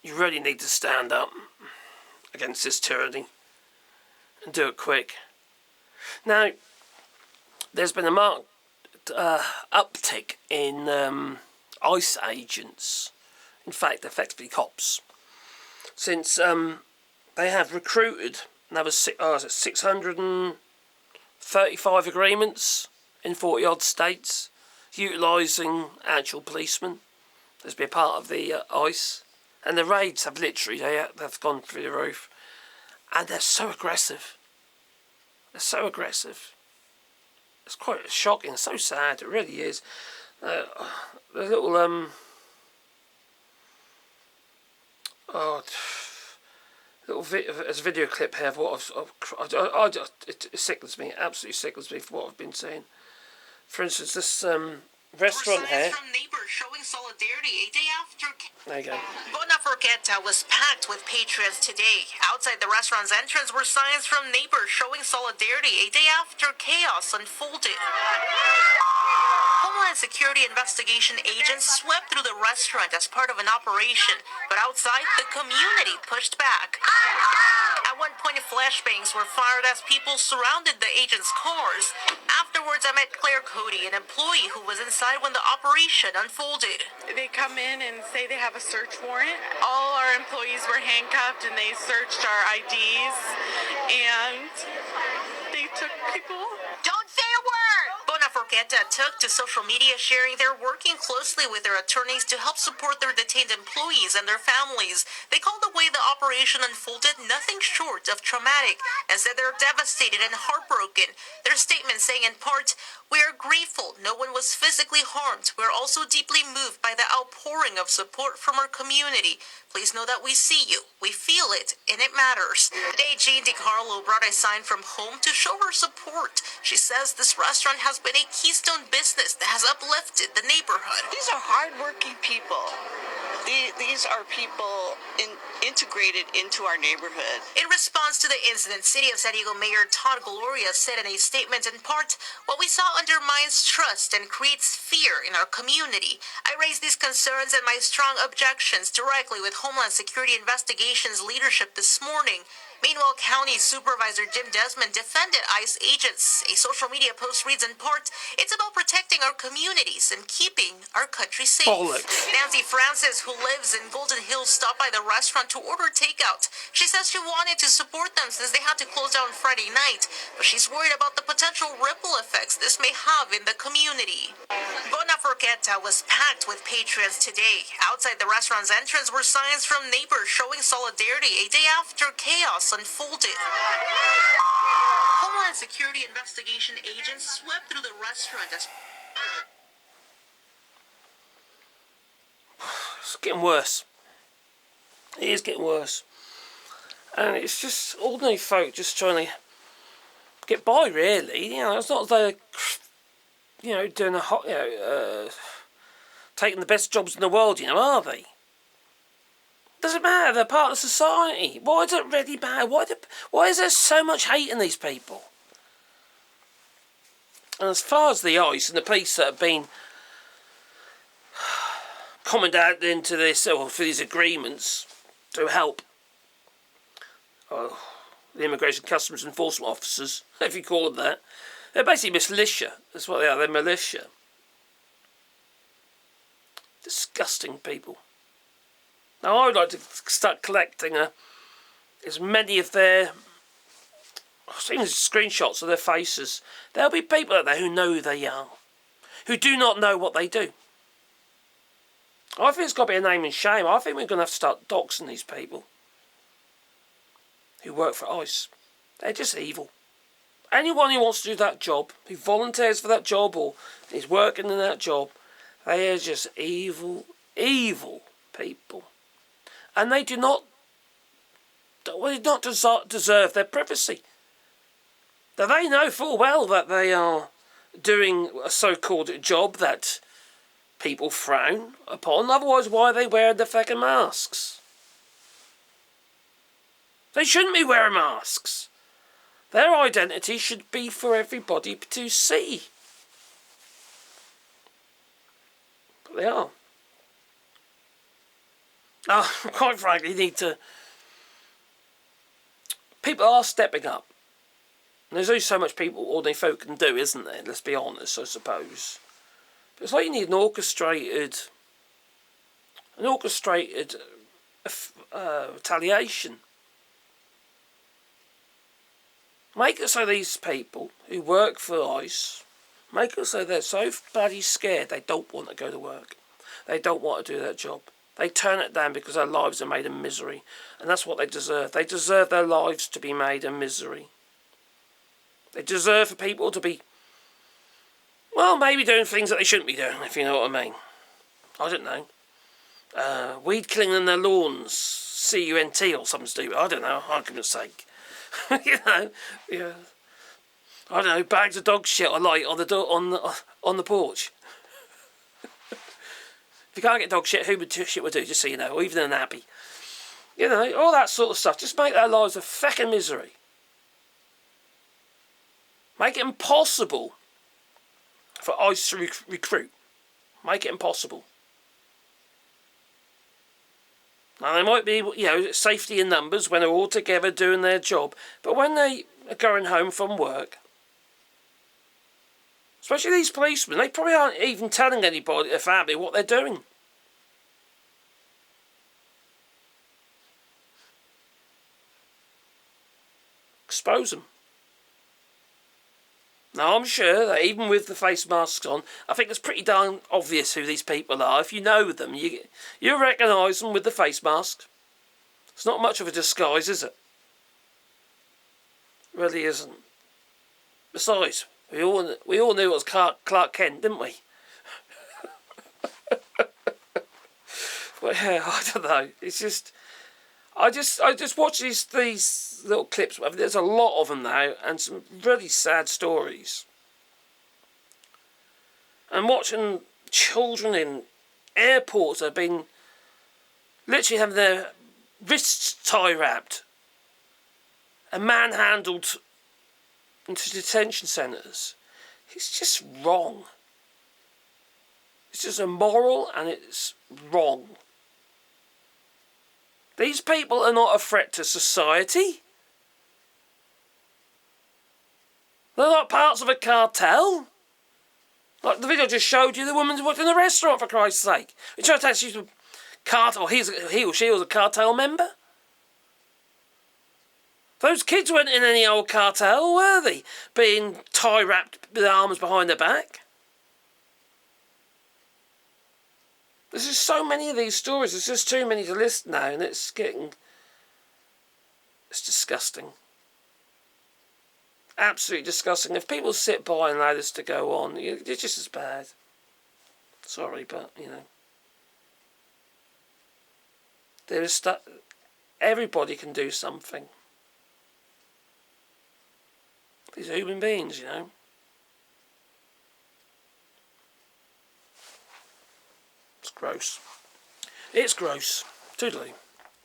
You really need to stand up against this tyranny and do it quick. Now, there's been a marked uptick in ICE agents, in fact, effectively cops, since they have recruited another 635 agreements in 40-odd states, utilising actual policemen as be a part of the ICE. And the raids have literally, they've gone through the roof. And they're so aggressive. They're so aggressive. It's quite shocking, it's so sad, it really is. The little, there's a video clip here of what it sickens me, absolutely sickens me for what I've been seeing. For instance, this restaurant here. From neighbors showing solidarity a day after. There you go. Bona Forqueta was packed with patriots today. Outside the restaurant's entrance were signs from neighbors showing solidarity a day after chaos unfolded. Homeland Security investigation agents swept through the restaurant as part of an operation, but outside, the community pushed back. At one point, flashbangs were fired as people surrounded the agents' cars. Afterwards, I met Claire Cody, an employee who was inside when the operation unfolded. They come in and say they have a search warrant. All our employees were handcuffed and they searched our IDs and they took people. Don't say a word! Bona Forqueta took to social media, sharing they're working closely with their attorneys to help support their detained employees and their families. They called the way the operation unfolded nothing short of traumatic and said they're devastated and heartbroken. Their statement saying in part, "We are grateful no one was physically harmed. We're also deeply moved by the outpouring of support from our community. Please know that we see you, we feel it, and it matters." Today, Jean DiCarlo brought a sign from home to show her support. She says this restaurant has been a keystone business that has uplifted the neighborhood. These are hardworking people. These are people integrated into our neighborhood. In response to the incident, City of San Diego Mayor Todd Gloria said in a statement in part, "What we saw undermines trust and creates fear in our community. I raised these concerns and my strong objections directly with Homeland Security Investigations leadership this morning." Meanwhile, County Supervisor Jim Desmond defended ICE agents. A social media post reads in part, "It's about protecting our communities and keeping our country safe." Bollocks. Nancy Francis, who lives in Golden Hills, stopped by the restaurant to order takeout. She says she wanted to support them since they had to close down Friday night, but she's worried about the potential ripple effects this may have in the community. Bona Forqueta was packed with patriots today. Outside the restaurant's entrance were signs from neighbors showing solidarity a day after chaos unfolded. Homeland Security investigation agents swept through the restaurant as... It's getting worse. It is getting worse. And it's just ordinary folk just trying to get by, really. You know, it's not they're, you know, doing a hot, taking the best jobs in the world, you know, are they? Doesn't matter, they're part of society. Why does it really matter? Why is there so much hate in these people? And as far as the ICE and the police that have been commented into this, or for these agreements to help the Immigration Customs Enforcement Officers, if you call them that, they're basically militia. That's what they are, they're militia. Disgusting people. Now, I would like to start collecting as many of their screenshots of their faces. There'll be people out there who know who they are, who do not know what they do. I think it's got to be a name and shame. I think we're going to have to start doxing these people who work for ICE. They're just evil. Anyone who wants to do that job, who volunteers for that job or is working in that job, they are just evil, evil people. And they do not deserve their privacy. Now, they know full well that they are doing a so-called job that people frown upon. Otherwise, why are they wearing the fucking masks? They shouldn't be wearing masks. Their identity should be for everybody to see. But they are. Quite frankly, people are stepping up. And there's only so much people, ordinary folk, can do, isn't there? Let's be honest, I suppose. But it's like you need an orchestrated retaliation. Make it so these people who work for ICE, make it so they're so bloody scared they don't want to go to work. They don't want to do their job. They turn it down because their lives are made a misery. And that's what they deserve. They deserve their lives to be made a misery. They deserve for people to be, well, maybe doing things that they shouldn't be doing, if you know what I mean. I don't know. Weed killing in their lawns, CUNT or something stupid. I don't know, argument's sake. You know, yeah. I don't know, bags of dog shit I light on the porch. If you can't get dog shit, who would shit would do, just so you know, or even an abbey. You know, all that sort of stuff. Just make their lives a feckin' misery. Make it impossible for ICE to recruit. Make it impossible. Now, there might be, safety in numbers when they're all together doing their job. But when they are going home from work, especially these policemen, they probably aren't even telling anybody, their family, what they're doing. Expose them. Now, I'm sure that even with the face masks on, I think it's pretty darn obvious who these people are. If you know them, you recognise them with the face mask. It's not much of a disguise, is it? It really isn't. Besides, we all knew it was Clark Kent, didn't we? But yeah, I don't know. It's just, I just watch these little clips. I mean, there's a lot of them now, and some really sad stories. And watching children in airports that have been literally having their wrists tie-wrapped and manhandled into detention centres. It's just wrong. It's just immoral and it's wrong. These people are not a threat to society. They're not parts of a cartel. Like the video just showed you, the woman's worked in a restaurant, for Christ's sake. You trying to tell she's a cartel, he or she was a cartel member? Those kids weren't in any old cartel, were they? Being tie-wrapped with their arms behind their back. There's just so many of these stories. There's just too many to list now, and it's disgusting. Absolutely disgusting. If people sit by and allow this to go on, it's just as bad. Sorry, but, there is everybody can do something. These are human beings, It's gross. It's gross. Toodaloo.